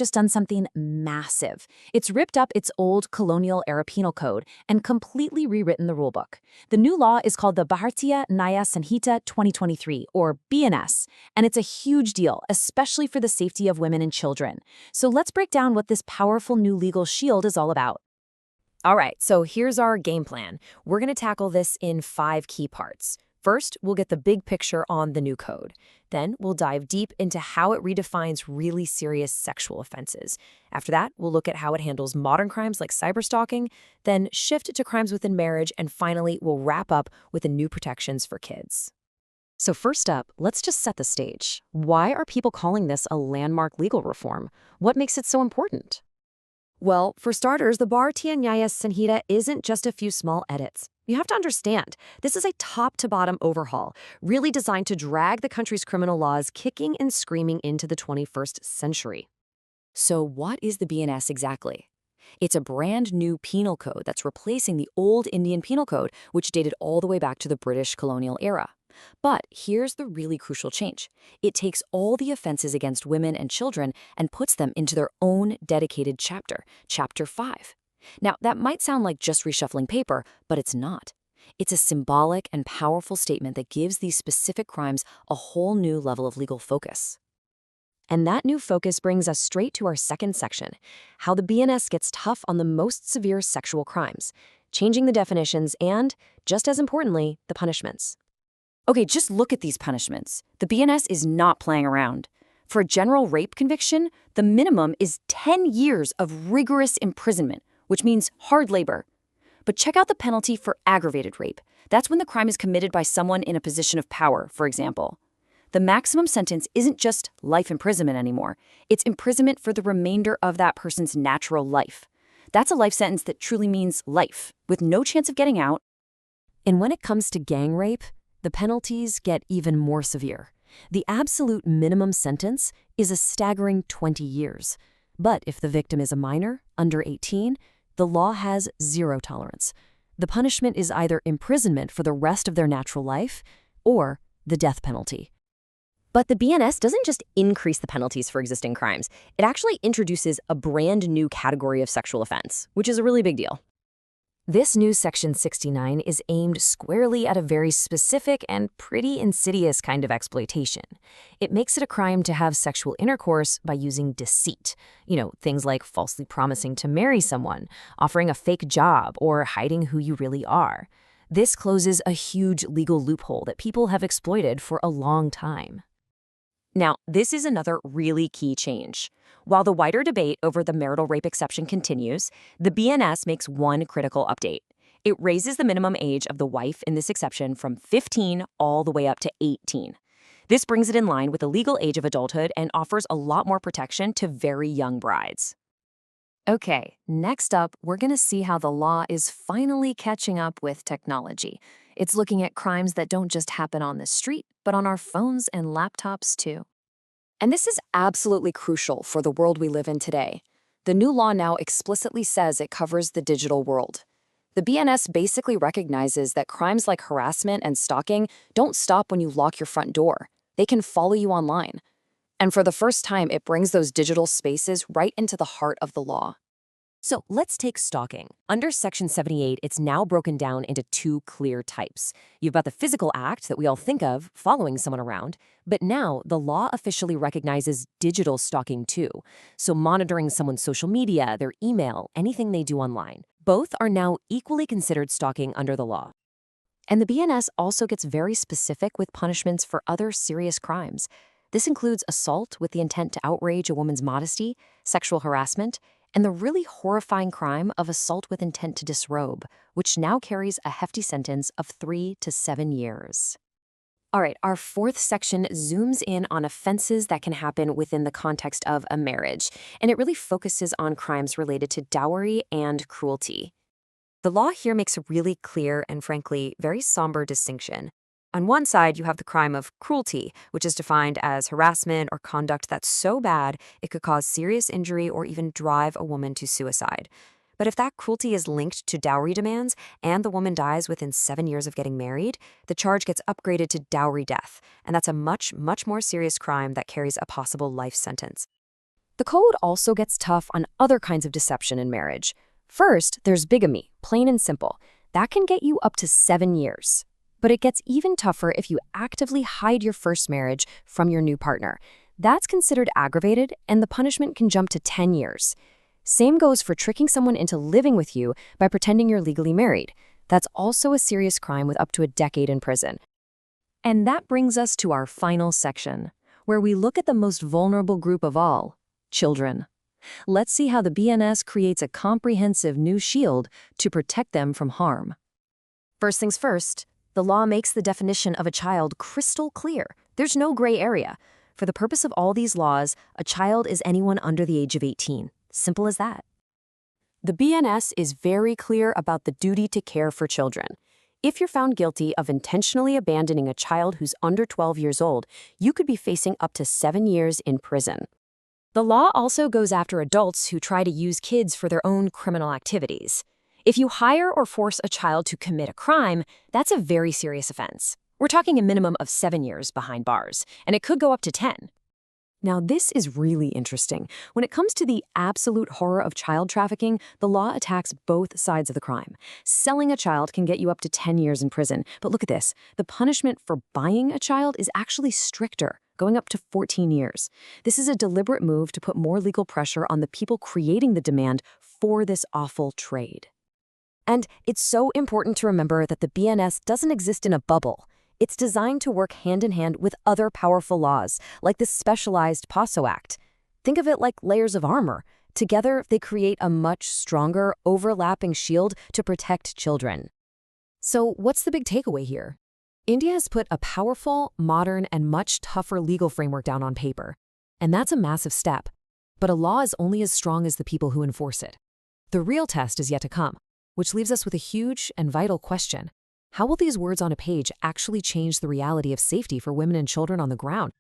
just done something massive. It's ripped up its old colonial-era penal code and completely rewritten the rulebook. The new law is called the Bharatiya Nyaya Sanhita 2023, or BNS, and it's a huge deal, especially for the safety of women and children. So let's break down what this powerful new legal shield is all about. All right, so here's our game plan. We're going to tackle this in 5 key parts. First, we'll get the big picture on the new code. Then, we'll dive deep into how it redefines really serious sexual offenses. After that, we'll look at how it handles modern crimes like cyberstalking, then shift to crimes within marriage, and finally, we'll wrap up with the new protections for kids. So first up, let's just set the stage. Why are people calling this a landmark legal reform? What makes it so important? Well, for starters, the Bharatiya Nyaya Sanhita isn't just a few small edits. You have to understand, this is a top-to-bottom overhaul, really designed to drag the country's criminal laws kicking and screaming into the 21st century. So what is the BNS exactly? It's a brand new penal code that's replacing the old Indian Penal Code, which dated all the way back to the British colonial era. But here's the really crucial change. It takes all the offenses against women and children and puts them into their own dedicated chapter, Chapter 5. Now, that might sound like just reshuffling paper, but it's not. It's a symbolic and powerful statement that gives these specific crimes a whole new level of legal focus. And that new focus brings us straight to our second section, how the BNS gets tough on the most severe sexual crimes, changing the definitions and, just as importantly, the punishments. Okay, just look at these punishments. The BNS is not playing around. For a general rape conviction, the minimum is 10 years of rigorous imprisonment, which means hard labor. But check out the penalty for aggravated rape. That's when the crime is committed by someone in a position of power, for example. The maximum sentence isn't just life imprisonment anymore. It's imprisonment for the remainder of that person's natural life. That's a life sentence that truly means life, with no chance of getting out. And when it comes to gang rape, the penalties get even more severe. The absolute minimum sentence is a staggering 20 years. But if the victim is a minor, under 18, the law has zero tolerance. The punishment is either imprisonment for the rest of their natural life or the death penalty. But the BNS doesn't just increase the penalties for existing crimes. It actually introduces a brand new category of sexual offense, which is a really big deal. This new Section 69 is aimed squarely at a very specific and pretty insidious kind of exploitation. It makes it a crime to have sexual intercourse by using deceit. Things like falsely promising to marry someone, offering a fake job, or hiding who you really are. This closes a huge legal loophole that people have exploited for a long time. Now, this is another really key change. While the wider debate over the marital rape exception continues, the BNS makes one critical update. It raises the minimum age of the wife in this exception from 15 all the way up to 18. This brings it in line with the legal age of adulthood and offers a lot more protection to very young brides. Okay, next up, we're going to see how the law is finally catching up with technology. It's looking at crimes that don't just happen on the street, but on our phones and laptops too. And this is absolutely crucial for the world we live in today. The new law now explicitly says it covers the digital world. The BNS basically recognizes that crimes like harassment and stalking don't stop when you lock your front door. They can follow you online. And for the first time, it brings those digital spaces right into the heart of the law. So let's take stalking. Under Section 78, it's now broken down into 2 clear types. You've got the physical act that we all think of, following someone around, but now the law officially recognizes digital stalking too. So monitoring someone's social media, their email, anything they do online. Both are now equally considered stalking under the law. And the BNS also gets very specific with punishments for other serious crimes. This includes assault with the intent to outrage a woman's modesty, sexual harassment, and the really horrifying crime of assault with intent to disrobe, which now carries a hefty sentence of 3 to 7 years. All right, our 4th section zooms in on offenses that can happen within the context of a marriage, and it really focuses on crimes related to dowry and cruelty. The law here makes a really clear and, frankly, very somber distinction. On one side, you have the crime of cruelty, which is defined as harassment or conduct that's so bad it could cause serious injury or even drive a woman to suicide. But if that cruelty is linked to dowry demands and the woman dies within 7 years of getting married, the charge gets upgraded to dowry death, and that's a much, much more serious crime that carries a possible life sentence. The code also gets tough on other kinds of deception in marriage. First, there's bigamy, plain and simple. That can get you up to 7 years. But it gets even tougher if you actively hide your first marriage from your new partner. That's considered aggravated, and the punishment can jump to 10 years. Same goes for tricking someone into living with you by pretending you're legally married. That's also a serious crime with up to a decade in prison. And that brings us to our final section, where we look at the most vulnerable group of all, children. Let's see how the BNS creates a comprehensive new shield to protect them from harm. First things first, the law makes the definition of a child crystal clear. There's no gray area. For the purpose of all these laws, a child is anyone under the age of 18. Simple as that. The BNS is very clear about the duty to care for children. If you're found guilty of intentionally abandoning a child who's under 12 years old, you could be facing up to 7 years in prison. The law also goes after adults who try to use kids for their own criminal activities. If you hire or force a child to commit a crime, that's a very serious offense. We're talking a minimum of 7 years behind bars, and it could go up to 10. Now, this is really interesting. When it comes to the absolute horror of child trafficking, the law attacks both sides of the crime. Selling a child can get you up to 10 years in prison, but look at this. The punishment for buying a child is actually stricter, going up to 14 years. This is a deliberate move to put more legal pressure on the people creating the demand for this awful trade. And it's so important to remember that the BNS doesn't exist in a bubble. It's designed to work hand in hand with other powerful laws, like the specialized POSO Act. Think of it like layers of armor. Together, they create a much stronger, overlapping shield to protect children. So what's the big takeaway here? India has put a powerful, modern, and much tougher legal framework down on paper. And that's a massive step. But a law is only as strong as the people who enforce it. The real test is yet to come, which leaves us with a huge and vital question. How will these words on a page actually change the reality of safety for women and children on the ground?